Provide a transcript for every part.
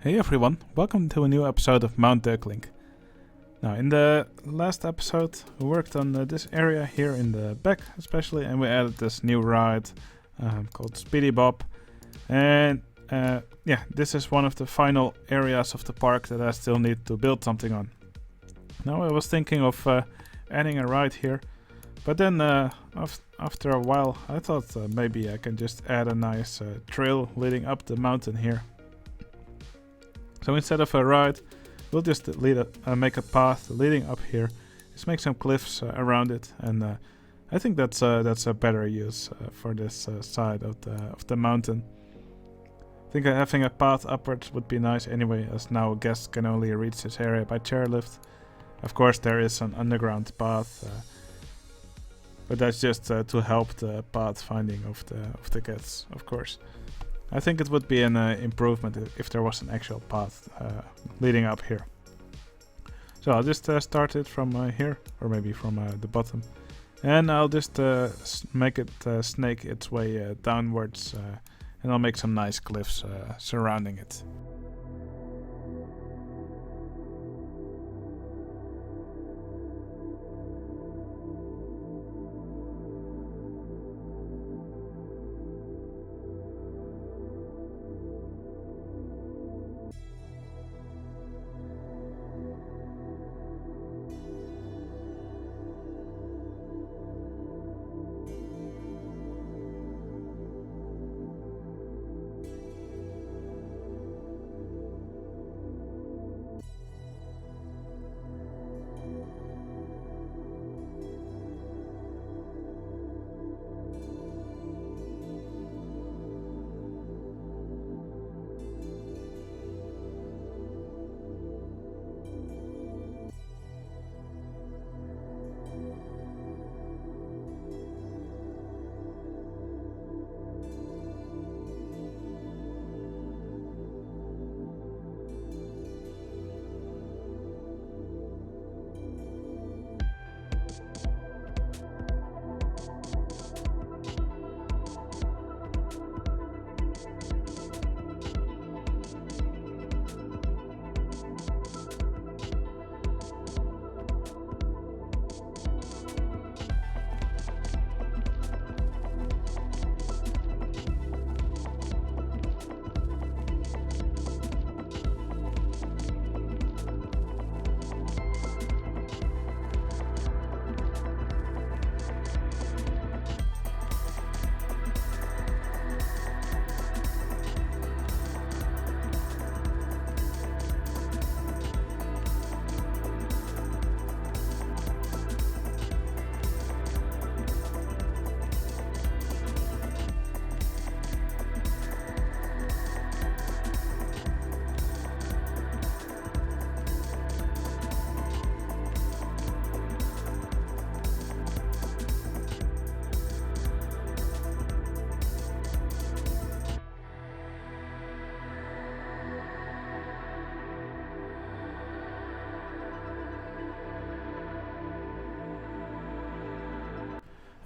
Hey everyone, welcome to a new episode of Mount Deurklink. Now, in the last episode, we worked on this area here in the back especially, and we added this new ride called Speedy Bob. And this is one of the final areas of the park that I still need to build something on. Now, I was thinking of adding a ride here, but then after a while, I thought maybe I can just add a nice trail leading up the mountain here. So instead of a ride, we'll just make a path leading up here. Just make some cliffs around it, and I think that's a better use for this side of the mountain. I think having a path upwards would be nice anyway, as now guests can only reach this area by chairlift. Of course, there is an underground path, but that's just to help the path finding of the guests, of course. I think it would be an improvement if there was an actual path leading up here. So I'll just start it from here, or maybe from the bottom. And I'll just make it snake its way downwards, and I'll make some nice cliffs surrounding it.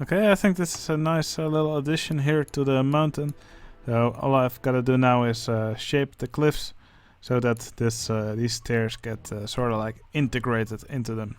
Okay, I think this is a nice little addition here to the mountain. So all I've got to do now is shape the cliffs so that these stairs get sort of like integrated into them.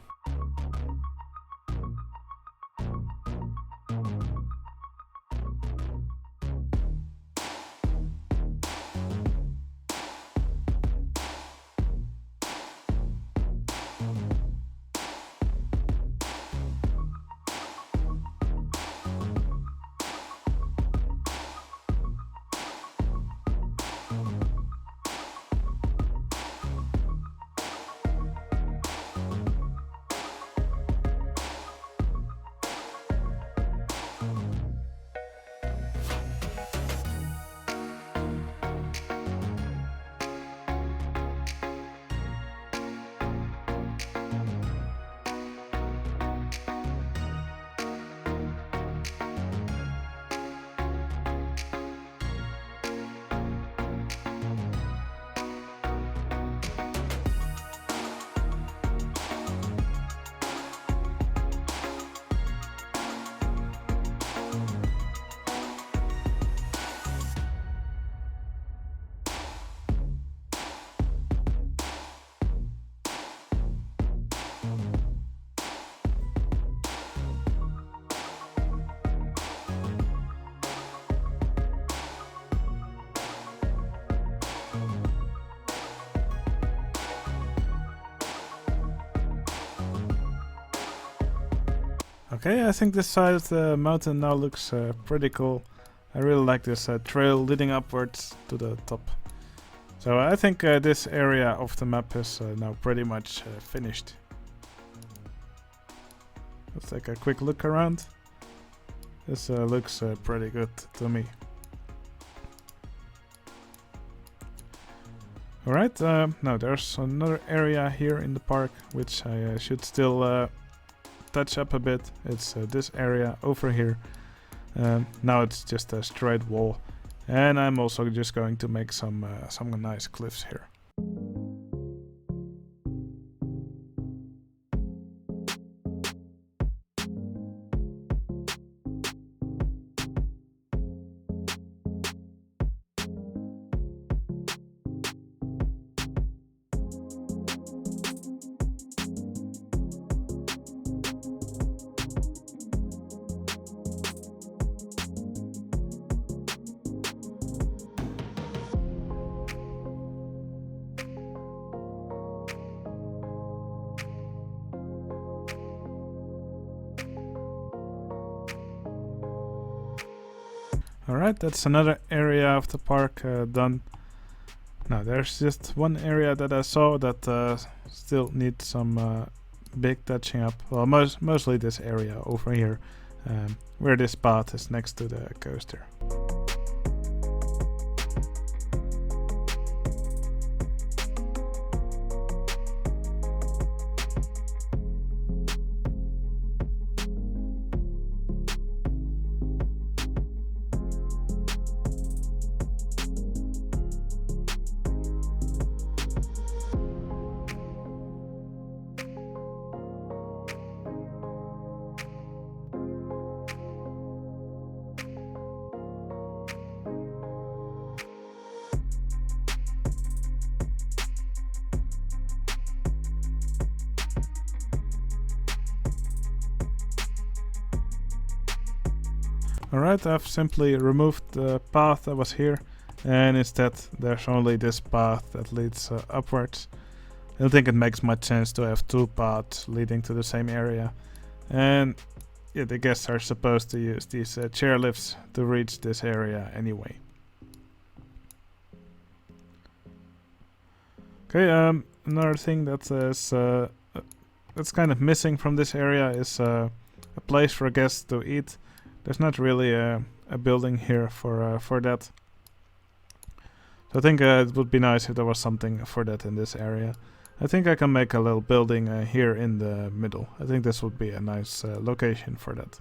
Okay, I think this side of the mountain now looks pretty cool. I really like this trail leading upwards to the top. So I think this area of the map is now pretty much finished. Let's take a quick look around. This looks pretty good to me. Alright, now there's another area here in the park which I should still touch up a bit. It's this area over here. Now it's just a straight wall, and I'm also just going to make some nice cliffs here. Alright, that's another area of the park done. Now there's just one area that I saw that still needs some big touching up. Well, mostly this area over here, where this path is next to the coaster. Alright, I've simply removed the path that was here, and instead there's only this path that leads upwards. I don't think it makes much sense to have two paths leading to the same area, and yeah, the guests are supposed to use these chairlifts to reach this area anyway. Okay, another thing that is that's kind of missing from this area is a place for guests to eat. There's not really a building here for that. So I think it would be nice if there was something for that in this area. I think I can make a little building here in the middle. I think this would be a nice location for that.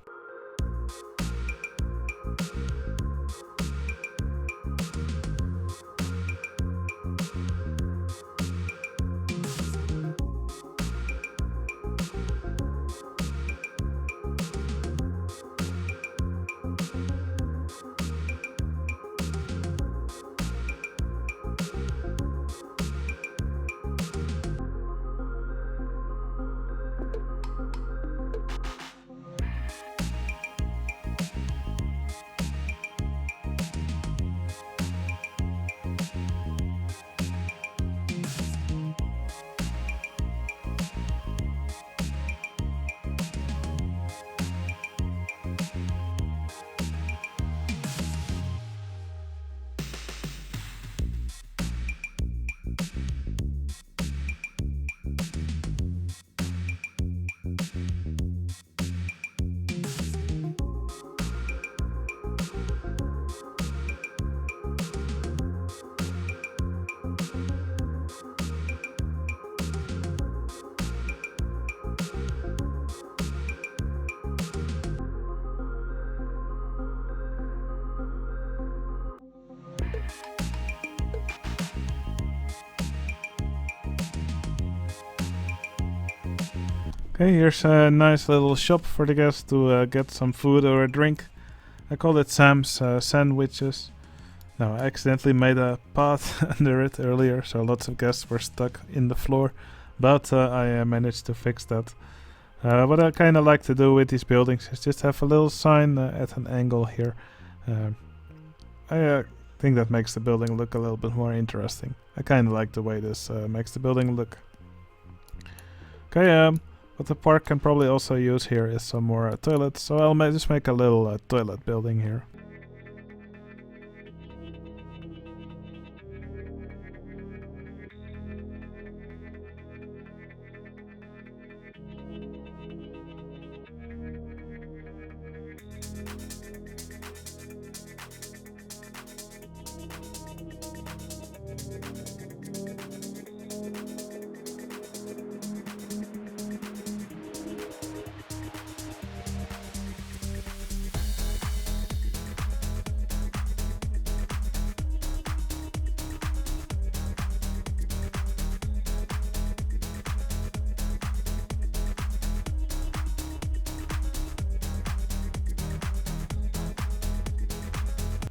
Okay, here's a nice little shop for the guests to get some food or a drink. I call it Sam's Sandwiches. Now, I accidentally made a path under it earlier, so lots of guests were stuck in the floor, but I managed to fix that. What I kind of like to do with these buildings is just have a little sign at an angle here. I think that makes the building look a little bit more interesting. I kind of like the way this makes the building look. Okay, What the park can probably also use here is some more toilets, so I'll just make a little toilet building here.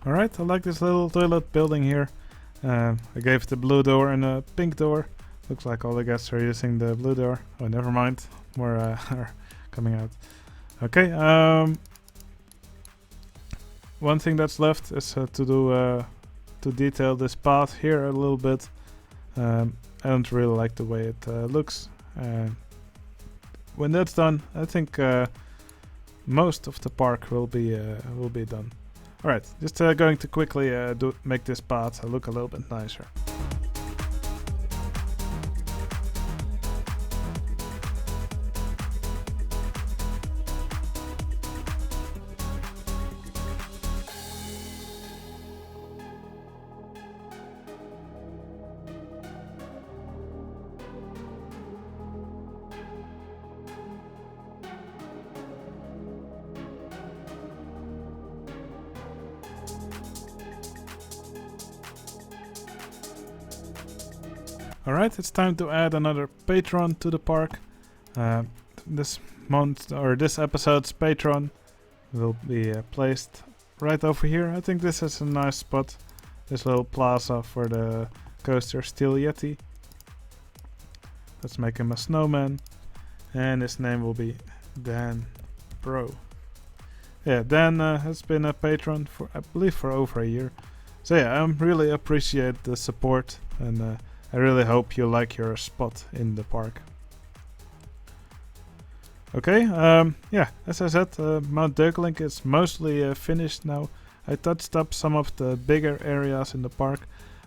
Alright, I like this little toilet building here. I gave it a blue door and a pink door. Looks like all the guests are using the blue door. Oh, never mind. More are coming out. Okay, one thing that's left is to detail this path here a little bit. I don't really like the way it looks. When that's done, I think most of the park will be done. Alright, just going to quickly make this path look a little bit nicer. Alright, it's time to add another patron to the park. This episode's patron will be placed right over here. I think this is a nice spot. This little plaza for the coaster Steel Yeti. Let's make him a snowman. And his name will be Dan Bro. Yeah, Dan has been a patron for, I believe, for over a year. So yeah, I really appreciate the support, and I really hope you like your spot in the park. Okay, yeah, as I said, Mount Deurklink is mostly finished now. I touched up some of the bigger areas in the park.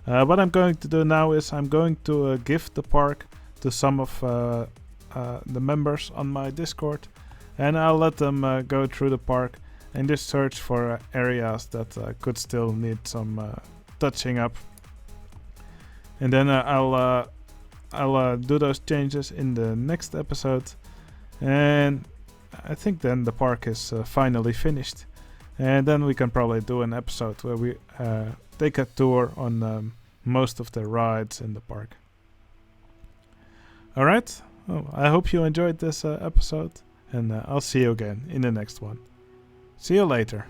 What I'm going to do now is I'm going to give the park to some of the members on my Discord, and I'll let them go through the park and just search for areas that could still need some touching up. And then I'll do those changes in the next episode, and I think then the park is finally finished, and then we can probably do an episode where we take a tour on most of the rides in the park. Alright, well, I hope you enjoyed this episode, and I'll see you again in the next one. See you later.